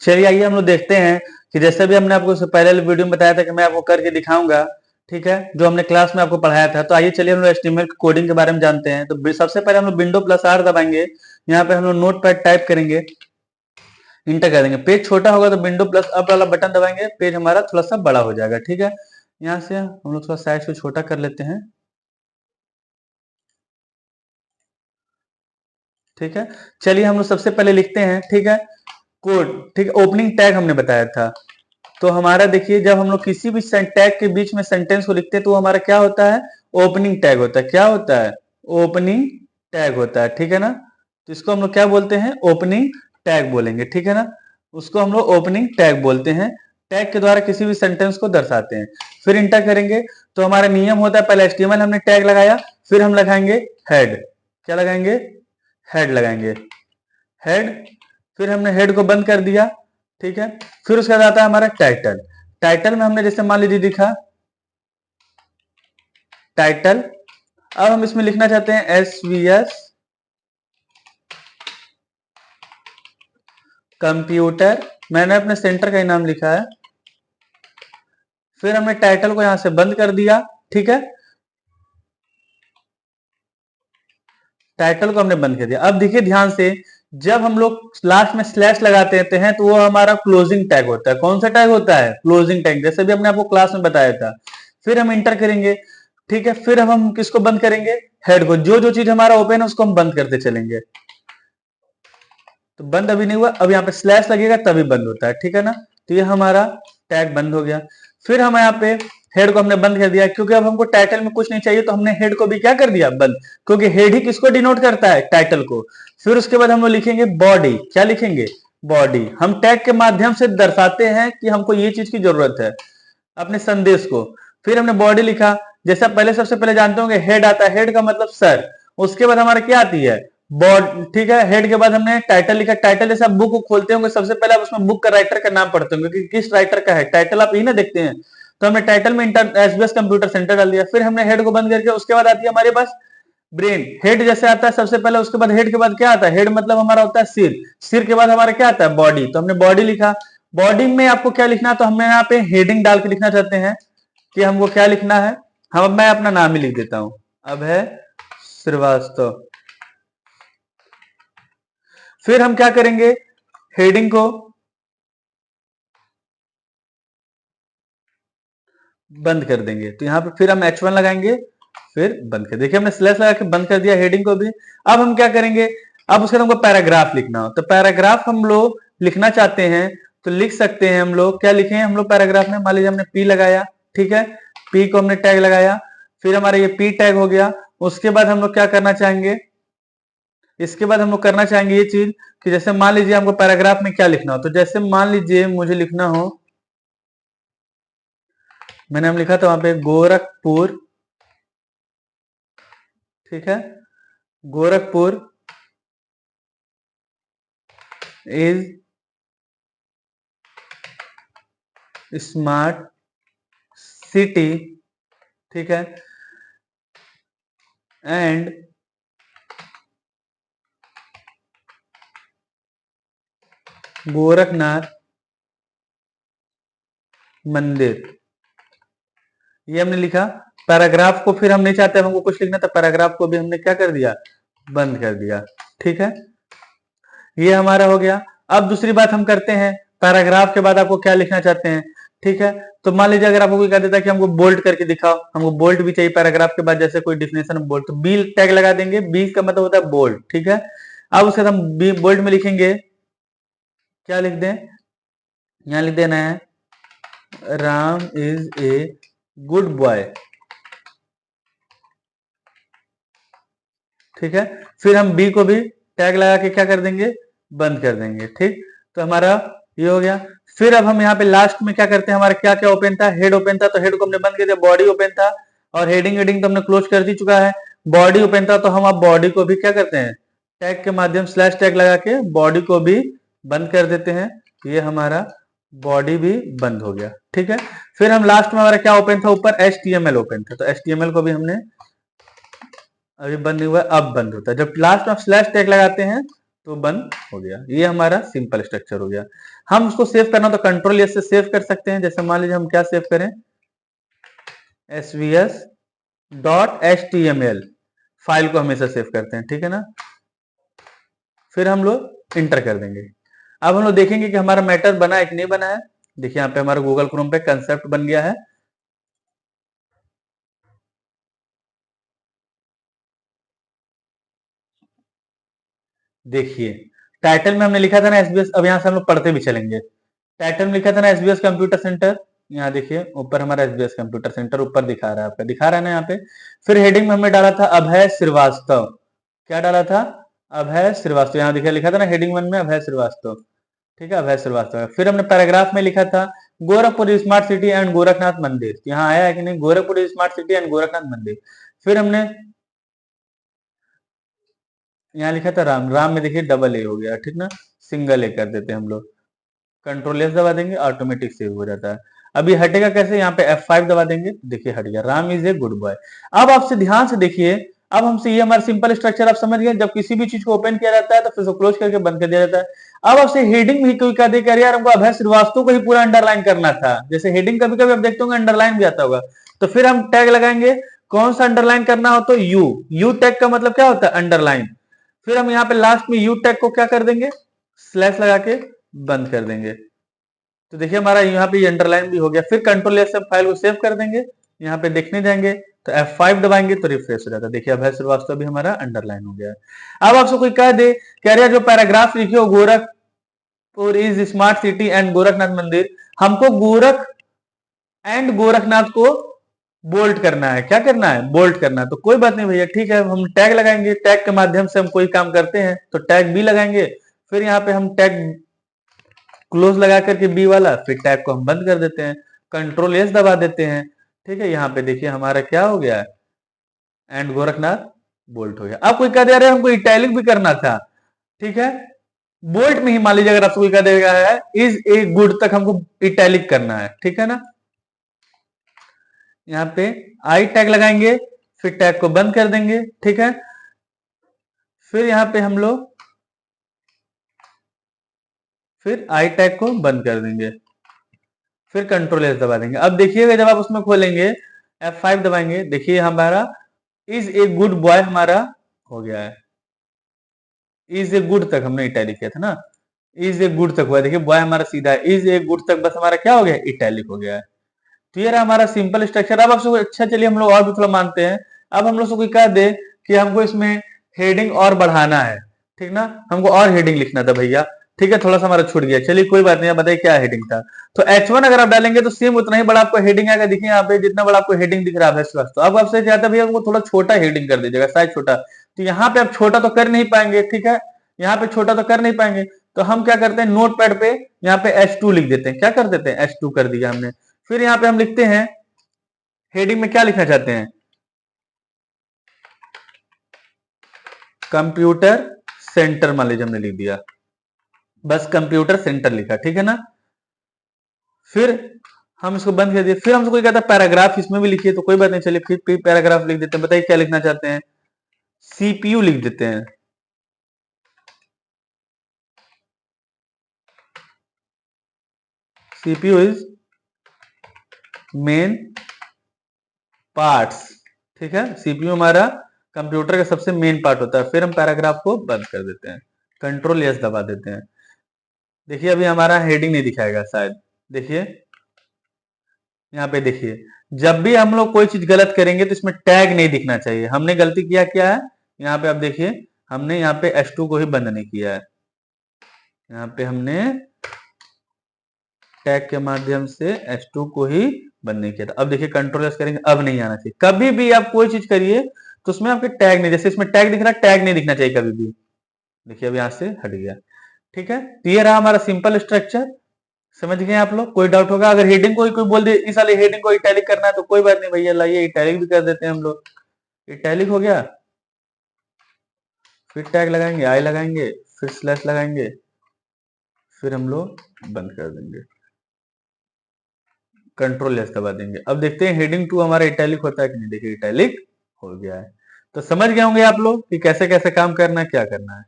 चलिए आइए हम लोग देखते हैं कि जैसे भी हमने आपको पहले वीडियो में बताया था कि मैं आपको करके दिखाऊंगा, ठीक है, जो हमने क्लास में आपको पढ़ाया था। तो आइए चलिए हम लोग एचटीएमएल कोडिंग के बारे में जानते हैं। तो सबसे पहले हम लोग विंडो प्लस आर दबाएंगे। यहाँ पे हम लोग नोटपैड टाइप करेंगे, इंटर कर देंगे। पेज छोटा होगा तो विंडो प्लस अप वाला बटन दबाएंगे, पेज हमारा थोड़ा सा बड़ा हो जाएगा, ठीक है। यहाँ से हम लोग थोड़ा साइज को छोटा कर लेते हैं, ठीक है। चलिए हम लोग सबसे पहले लिखते हैं, ठीक है, कोड, ठीक है। ओपनिंग टैग हमने बताया था, तो हमारा देखिए जब हम लोग किसी भी टैग के बीच में सेंटेंस को लिखते हैं तो हमारा क्या होता है, ओपनिंग टैग होता है। क्या होता है, ओपनिंग टैग होता है, ठीक है ना। तो इसको हम लोग क्या बोलते हैं, ओपनिंग टैग बोलेंगे, ठीक है ना। उसको हम लोग ओपनिंग टैग बोलते हैं। टैग के द्वारा किसी भी सेंटेंस को दर्शाते हैं। फिर इंटर करेंगे तो हमारा नियम होता है, पहले एचटीएमएल हमने टैग लगाया, फिर हम लगाएंगे हेड। क्या लगाएंगे, हेड लगाएंगे, हेड। फिर हमने हेड को बंद कर दिया, ठीक है। फिर उसके बाद आता है हमारा टाइटल। टाइटल में हमने जैसे मान लीजिए लिखा टाइटल। अब हम इसमें लिखना चाहते हैं एसवीएस कंप्यूटर। मैंने अपने सेंटर का ही नाम लिखा है। फिर हमने टाइटल को यहां से बंद कर दिया, ठीक है। टाइटल को हमने बंद कर दिया। अब देखिए ध्यान से, जब हम लोग लास्ट में स्लैश लगाते हैं तो वो हमारा क्लोजिंग टैग होता है। कौन सा टैग होता है, क्लोजिंग टैग, जैसे भी हमने आपको क्लास में बताया था। फिर हम इंटर करेंगे, ठीक है। फिर हम किसको बंद करेंगे, हेड को। जो जो चीज हमारा ओपन है उसको हम बंद करते चलेंगे। तो बंद अभी नहीं हुआ, अब यहाँ पे स्लैश लगेगा तभी बंद होता है, ठीक है ना। तो ये हमारा टैग बंद हो गया। फिर हम यहाँ पे हेड को हमने बंद कर दिया, क्योंकि अब हमको टाइटल में कुछ नहीं चाहिए तो हमने हेड को भी क्या कर दिया, बंद, क्योंकि हेड ही किसको डिनोट करता है, टाइटल को। फिर उसके बाद हम लोग लिखेंगे बॉडी। क्या लिखेंगे, बॉडी। हम टैग के माध्यम से दर्शाते हैं कि हमको ये चीज की जरूरत है, अपने संदेश को। फिर हमने बॉडी लिखा। जैसा पहले सबसे पहले जानते होंगे हेड आता है, हेड का मतलब सर। उसके बाद हमारा क्या आती है, बॉड, ठीक है। हेड के बाद हमने टाइटल लिखा। टाइटल जैसे आप बुक को खोलते होंगे सबसे पहले आप उसमें बुक का राइटर का नाम पढ़ते होंगे कि किस राइटर का है, टाइटल आप यही ना देखते हैं। तो हमने टाइटल में एसबीएस कंप्यूटर सेंटर डाल दिया। फिर हमने हेड को बंद करके उसके बाद आती है हमारे पास ब्रेन। हेड जैसे आता है सबसे पहले, उसके बाद हेड के बाद क्या आता है, हेड मतलब हमारा होता है सिर। सिर के बाद हमारा क्या आता है, बॉडी। तो हमने बॉडी लिखा। बॉडी में आपको क्या लिखना है, तो हमने यहाँ पे हेडिंग डाल के लिखना चाहते हैं कि हमको क्या लिखना है। हम, मैं अपना नाम ही लिख देता हूं, अब है श्रीवास्तव। फिर हम क्या करेंगे, हेडिंग को बंद कर देंगे। तो यहाँ पे फिर हम H1 लगाएंगे, फिर बंद कर। देखिए हमने स्लैश लगा के बंद कर दिया हेडिंग को भी। अब हम क्या करेंगे, अब उसके हमको पैराग्राफ लिखना हो, तो पैराग्राफ हम लोग लिखना चाहते हैं तो लिख सकते हैं। हम लोग क्या लिखें, हम लोग पैराग्राफ में मान लीजिए हमने पी लगाया, ठीक है। पी को हमने टैग लगाया, फिर हमारा ये पी टैग हो गया। उसके बाद हम लोग क्या करना चाहेंगे, इसके बाद हम लोग करना चाहेंगे ये चीज कि जैसे मान लीजिए हमको पैराग्राफ में क्या लिखना हो, तो जैसे मान लीजिए मुझे लिखना हो, मैंने हम लिखा था वहां पे गोरखपुर, ठीक है, गोरखपुर इज स्मार्ट सिटी, ठीक है, एंड गोरखनाथ मंदिर। ये हमने लिखा। पैराग्राफ को फिर हम नहीं चाहते, हमको कुछ लिखना था, पैराग्राफ को भी हमने क्या कर दिया, बंद कर दिया, ठीक है। ये हमारा हो गया। अब दूसरी बात हम करते हैं, पैराग्राफ के बाद आपको क्या लिखना चाहते हैं, ठीक है। तो मान लीजिए अगर आपको कोई कह देता है कि हमको बोल्ड करके दिखाओ, हमको बोल्ड भी चाहिए पैराग्राफ के बाद, जैसे कोई डिफिनेशन बोल्ड, तो बी टैग लगा देंगे। बी का मतलब होता है बोल्ड, ठीक है। अब उसके बाद हम बी बोल्ड में लिखेंगे, क्या लिख दें, यहां लिख देना है Ram is a good boy, ठीक है। फिर हम बी को भी टैग लगा के क्या कर देंगे, बंद कर देंगे, ठीक। तो हमारा ये हो गया। फिर अब हम यहाँ पे लास्ट में क्या करते हैं, हमारा क्या क्या ओपन था, हेड ओपन था तो हेड को हमने बंद कर दिया। बॉडी ओपन था और हेडिंग हेडिंग तो हमने क्लोज कर दी चुका है। बॉडी ओपन था तो हम अब बॉडी को भी क्या करते हैं, टैग के माध्यम स्लैश टैग लगा के बॉडी को भी बंद कर देते हैं। ये हमारा बॉडी भी बंद हो गया, ठीक है। फिर हम लास्ट में हमारा क्या ओपन था, ऊपर HTML ओपन था, तो HTML को भी हमने, अभी बंद नहीं हुआ, अब बंद होता है। जब लास्ट में स्लैश टैग लगाते हैं तो बंद हो गया। ये हमारा सिंपल स्ट्रक्चर हो गया। हम उसको सेव करना तो कंट्रोल एस से सेव कर सकते हैं। जैसे मान लीजिए हम क्या सेव करें, svs.html फाइल को हमेशा सेव करते हैं, ठीक है ना। फिर हम लोग इंटर कर देंगे। अब हम लोग देखेंगे कि हमारा मैटर बना है कि नहीं बना है। देखिए यहाँ पे हमारा गूगल क्रोम पे कंसेप्ट बन गया है। देखिए टाइटल में हमने लिखा था ना एसबीएस, अब यहाँ से हम लोग पढ़ते भी चलेंगे। टाइटल में लिखा था ना एसबीएस कंप्यूटर सेंटर, यहाँ देखिए ऊपर हमारा एसबीएस कंप्यूटर सेंटर ऊपर दिखा रहा है, आपका दिखा रहा है ना यहाँ पे। फिर हेडिंग में हमने डाला था अभय श्रीवास्तव। क्या डाला था, अभय श्रीवास्तव। यहाँ देखिए लिखा था ना हेडिंग 1 में अभय श्रीवास्तव, ठीक है, अभय श्रीवास्तव। फिर हमने पैराग्राफ में लिखा था Gorakhpur smart city and Gorakhnath मंदिर। यहाँ आया है कि नहीं, Gorakhpur smart city and Gorakhnath मंदिर। फिर हमने यहाँ लिखा था राम, राम में देखिए डबल ए हो गया, ठीक ना, सिंगल ए कर देते हैं हम लोग। कंट्रोल एस दबा देंगे, ऑटोमेटिक सेव हो जाता है। अभी हटेगा कैसे, यहाँ पे F5 दबा देंगे, देखिए हट गया, Ram is a good boy. अब आपसे ध्यान से देखिए, अब हमसे ये हमारा सिंपल स्ट्रक्चर आप समझ गए। जब किसी भी चीज को ओपन किया जाता है तो फिर उसको क्लोज करके बंद कर दिया जाता है। अब आपसे हेडिंग भी कोई कह दे कि यार हमको अभय श्रीवास्तव को ही पूरा अंडरलाइन करना था, जैसे हेडिंग कभी कभी आप देखते होंगे अंडरलाइन भी आता होगा, तो फिर हम टैग लगाएंगे। कौन सा अंडरलाइन करना हो तो यू टैग का मतलब क्या होता है, अंडरलाइन। फिर हम यहाँ पे लास्ट में यू टैग को क्या कर देंगे, स्लैश लगा के बंद कर देंगे। तो देखिए हमारा यहाँ पे अंडरलाइन भी हो गया। फिर कंट्रोल एस से फाइल को सेव कर देंगे, यहाँ पे देखने जाएंगे तो F5 दबाएंगे तो रिफ्रेश हो जाता है। देखिए अभय श्रीवास्तव भी हमारा अंडरलाइन हो गया है। अब आपसे कोई कह दे कि अरे जो पैराग्राफ लिखे हो Gorakhpur is smart city and Gorakhnath मंदिर, हमको गोरख एंड गोरखनाथ को बोल्ट करना है। क्या करना है, बोल्ट करना है। तो कोई बात नहीं भैया, ठीक है, हम टैग लगाएंगे, टैग के माध्यम से हम कोई काम करते हैं तो टैग भी लगाएंगे। फिर यहाँ पे हम टैग क्लोज लगा करके बी वाला, फिर टैग को हम बंद कर देते हैं, कंट्रोल एस दबा देते हैं, ठीक है। यहाँ पे देखिए हमारा क्या हो गया है, एंड गोरखनाथ बोल्ट हो गया। अब कोई कह दे रहे हमको इटैलिक भी करना था, ठीक है, बोल्ट में ही मान लीजिए अगर आपको कोई कह देगा है इज ए गुड तक हमको इटैलिक करना है, ठीक है ना। यहाँ पे आई टैग लगाएंगे, फिर टैग को बंद कर देंगे, ठीक है। फिर यहाँ पे हम लोग फिर आई टैग को बंद कर देंगे, फिर कंट्रोल एस दबा देंगे। अब देखिएगा जब आप उसमें खोलेंगे F5 दबाएंगे, देखिए हमारा इज ए गुड बॉय हमारा हो गया है। इज ए गुड तक हमने इटैलिक किया था ना, इज ए गुड तक हुआ, देखिए बॉय हमारा सीधा है, इज ए गुड तक बस हमारा क्या हो गया, इटैलिक हो गया है। तो ये रहा हमारा सिंपल स्ट्रक्चर। अब आपसे अच्छा चलिए हम लोग और भी थोड़ा मानते हैं। अब हम लोग से कोई कह दे कि हमको इसमें हेडिंग और बढ़ाना है, ठीक ना, हमको और हेडिंग लिखना था भैया, ठीक है, थोड़ा सा हमारा छूट गया, चलिए कोई बात नहीं। आप बताइए क्या हेडिंग था। तो H1 अगर आप डालेंगे तो सेम उतना ही बड़ा आपको हेडिंग आएगा। देखिए यहाँ पे जितना बड़ा आपको हेडिंग दिख रहा है तो अब आपसे चाहता है भैया हमको थोड़ा छोटा हेडिंग कर दीजिएगा, साइज छोटा। तो यहाँ पे आप छोटा तो कर नहीं पाएंगे, ठीक है, यहाँ पे छोटा तो कर नहीं पाएंगे। तो हम क्या करते हैं, नोट पैड पे यहाँ पे H2 लिख देते हैं। क्या कर देते हैं, H2 कर दिया हमने। फिर यहाँ पे हम लिखते हैं, हेडिंग में क्या लिखना चाहते हैं, कंप्यूटर सेंटर मान लीजिए हमने लिख दिया, बस कंप्यूटर सेंटर लिखा, ठीक है ना। फिर हम इसको बंद कर दिए। फिर हमसे कोई कहता है पैराग्राफ इसमें भी लिखिए, तो कोई बात नहीं, चलिए फिर पैराग्राफ लिख देते हैं। बताइए क्या लिखना चाहते हैं, सीपीयू लिख देते हैं। सीपीयू इज मेन पार्ट्स, ठीक है, सीपीयू हमारा कंप्यूटर का सबसे मेन पार्ट होता है। फिर हम पैराग्राफ को बंद कर देते हैं, कंट्रोल एस दबा देते हैं। देखिए अभी हमारा हेडिंग नहीं दिखाएगा शायद, देखिए यहाँ पे देखिए, जब भी हम लोग कोई चीज गलत करेंगे तो इसमें टैग नहीं दिखना चाहिए। हमने गलती किया क्या है, यहाँ पे आप देखिए, हमने यहाँ पे H2 को ही बंद नहीं किया है, यहाँ पे हमने टैग के माध्यम से H2 को ही बंद नहीं किया था। अब देखिए कंट्रोल एस करेंगे, अब नहीं आना चाहिए। कभी भी आप कोई चीज करिए तो उसमें आपके टैग नहीं, जैसे इसमें टैग दिख रहा है, टैग नहीं दिखना चाहिए कभी भी। देखिए अब यहाँ से हट गया, ठीक है। तो ये रहा हमारा सिंपल स्ट्रक्चर, समझ गए आप लोग। कोई डाउट होगा, अगर हेडिंग कोई बोल दे इस वाले हेडिंग को इटैलिक करना है तो कोई बात नहीं भैया, लाइए इटैलिक भी कर देते हैं हम लोग। इटैलिक हो गया, फिर टैग लगाएंगे, आई लगाएंगे, फिर स्लैश लगाएंगे, फिर हम लोग बंद कर देंगे, कंट्रोल एस दबा देंगे। अब देखते हैं हेडिंग 2 हमारा इटैलिक होता है कि नहीं। देखिए इटैलिक हो गया है। तो समझ गए होंगे आप लोग कि कैसे कैसे काम करना है, क्या करना है।